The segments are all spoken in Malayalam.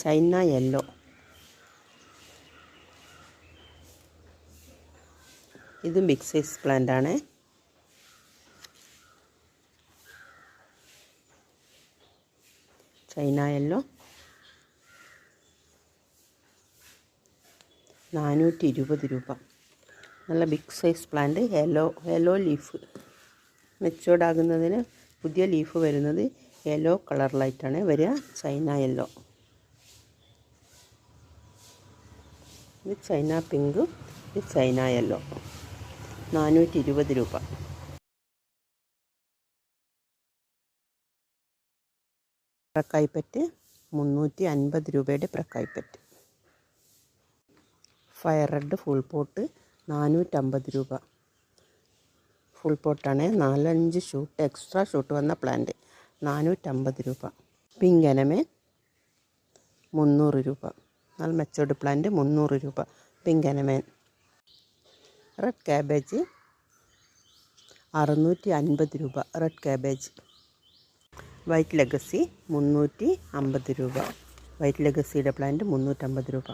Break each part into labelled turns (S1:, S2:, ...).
S1: China yellow. ഇതും ബിഗ് സൈസ് പ്ലാന്റ് ആണ്. ചൈന യെല്ലോ 420 രൂപ. നല്ല big size plant. Yellow leaf. Matured ആകുന്നതിന് പുതിയ ലീഫ് വരുന്നത് യെല്ലോ കളറിലായിട്ടാണ് വരിക. China yellow. ഇത് ചൈന പിങ്ക്, ഇത് ചൈന യെല്ലോ. 420 രൂപ. പ്രക്കായ്പറ്റ് 350 രൂപയുടെ പ്രക്കായ്പറ്റ്. ഫയർ റെഡ് ഫുൾ പോട്ട് 450 രൂപ. ഫുൾ പോട്ടാണ്. 4-5 ഷൂട്ട് എക്സ്ട്രാ ഷൂട്ട് വന്ന പ്ലാന്റ് 450 രൂപ. പിങ്ക് എനമേൻ 300 രൂപ. നല്ല മെച്ചോർഡ് പ്ലാന്റ് 300 രൂപ. പിങ്ക് എനമേൻ. റെഡ് ക്യാബേജ് 650 രൂപ. Red cabbage. വൈറ്റ് ലെഗസി 350 രൂപ. വൈറ്റ് ലെഗസിയുടെ പ്ലാന്റ് 350 രൂപ.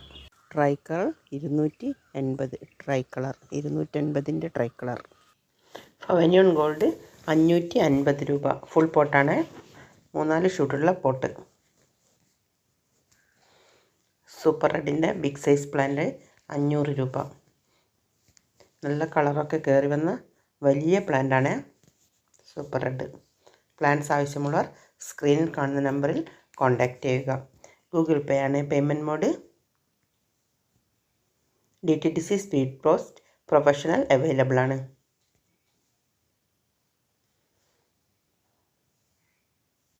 S1: Tri colour 280. ട്രൈ കളർ 280ൻ്റെ ട്രൈ കളർ. ഫവന്യൂൺ ഗോൾഡ് 550 രൂപ. ഫുൾ പോട്ടാണ്. 3-4 ഷൂട്ടുള്ള പോട്ട്. സൂപ്പർ റെഡിൻ്റെ ബിഗ് സൈസ് പ്ലാന്റ് 500 രൂപ. നല്ല കളറൊക്കെ കയറി വന്ന വലിയ പ്ലാന്റാണ് സൂപ്പർ റെഡ്. പ്ലാന്റ്സ് ആവശ്യമുള്ളവർ സ്ക്രീനിൽ കാണുന്ന നമ്പറിൽ കോൺടാക്റ്റ് ചെയ്യുക. ഗൂഗിൾ പേ ആണ് payment mode. DTDC speed post professional available ആണ്.